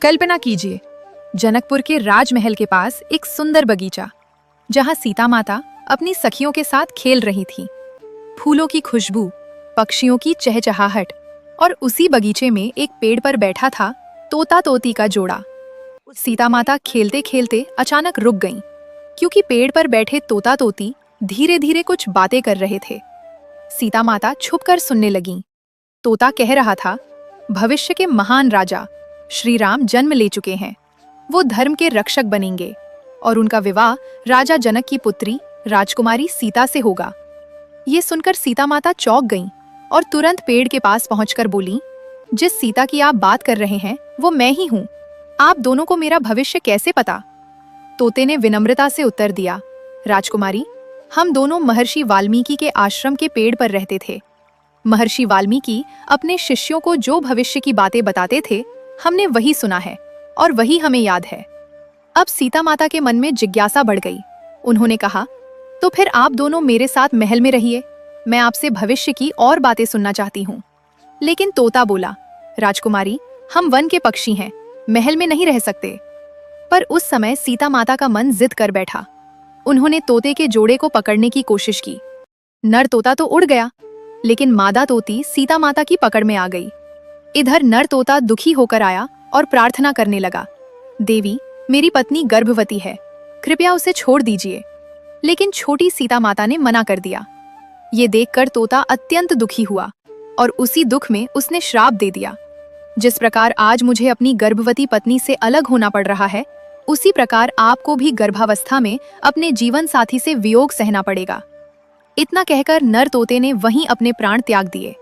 कल्पना कीजिए, जनकपुर के राजमहल के पास एक सुंदर बगीचा, जहां सीता माता अपनी सखियों के साथ खेल रही थीं। फूलों की खुशबू, पक्षियों की चहचहाहट और उसी बगीचे में एक पेड़ पर बैठा था तोता तोती का जोड़ा। सीता माता खेलते खेलते अचानक रुक गईं, क्योंकि पेड़ पर बैठे तोता तोती धीरे धीरे कुछ बातें कर रहे थे। सीता माता छुपकर सुनने लगीं। तोता कह रहा था, भविष्य के महान राजा श्री राम जन्म ले चुके हैं। वो धर्म के रक्षक बनेंगे और उनका विवाह राजा जनक की पुत्री राजकुमारी सीता से होगा। ये सुनकर सीता माता चौंक गईं और तुरंत पेड़ के पास पहुंचकर बोली, जिस सीता की आप बात कर रहे हैं वो मैं ही हूँ। आप दोनों को मेरा भविष्य कैसे पता? तोते ने विनम्रता से उत्तर दिया, राजकुमारी, हम दोनों महर्षि वाल्मीकि के आश्रम के पेड़ पर रहते थे। महर्षि वाल्मीकि अपने शिष्यों को जो भविष्य की बातें बताते थे, हमने वही सुना है और वही हमें याद है। अब सीता माता के मन में जिज्ञासा बढ़ गई। उन्होंने कहा, तो फिर आप दोनों मेरे साथ महल में रहिए, मैं आपसे भविष्य की और बातें सुनना चाहती हूँ। लेकिन तोता बोला, राजकुमारी, हम वन के पक्षी हैं, महल में नहीं रह सकते। पर उस समय सीता माता का मन जिद कर बैठा। उन्होंने तोते के जोड़े को पकड़ने की कोशिश की। नर तोता तो उड़ गया, लेकिन मादा तोती सीता माता की पकड़ में आ गई। इधर नर तोता दुखी होकर आया और प्रार्थना करने लगा, देवी, मेरी पत्नी गर्भवती है, कृपया उसे छोड़ दीजिए। लेकिन छोटी सीता माता ने मना कर दिया। ये देखकर तोता अत्यंत दुखी हुआ और उसी दुख में उसने श्राप दे दिया, जिस प्रकार आज मुझे अपनी गर्भवती पत्नी से अलग होना पड़ रहा है, उसी प्रकार आपको भी गर्भावस्था में अपने जीवन साथी से वियोग सहना पड़ेगा। इतना कहकर नर तोते ने वहीं अपने प्राण त्याग दिए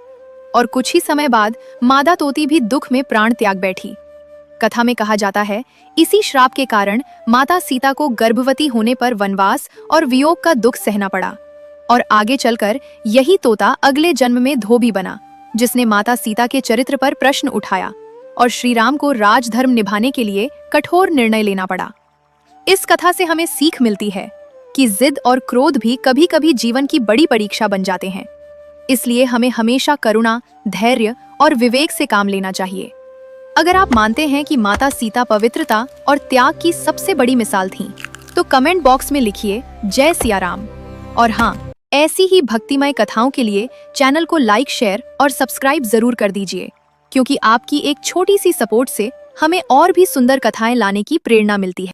और कुछ ही समय बाद मादा तोती भी दुख में प्राण त्याग बैठी। कथा में कहा जाता है, इसी श्राप के कारण माता सीता को गर्भवती होने पर वनवास और वियोग का दुख सहना पड़ा और आगे चलकर यही तोता अगले जन्म में धोबी बना, जिसने माता सीता के चरित्र पर प्रश्न उठाया और श्री राम को राजधर्म निभाने के लिए कठोर निर्णय लेना पड़ा। इस कथा से हमें सीख मिलती है कि जिद और क्रोध भी कभी कभी जीवन की बड़ी परीक्षा बन जाते हैं। इसलिए हमें हमेशा करुणा, धैर्य और विवेक से काम लेना चाहिए। अगर आप मानते हैं कि माता सीता पवित्रता और त्याग की सबसे बड़ी मिसाल थीं, तो कमेंट बॉक्स में लिखिए जय सिया राम। और हाँ, ऐसी ही भक्तिमय कथाओं के लिए चैनल को लाइक, शेयर और सब्सक्राइब जरूर कर दीजिए, क्योंकि आपकी एक छोटी सी सपोर्ट से हमें और भी सुंदर कथाएं लाने की प्रेरणा मिलती है।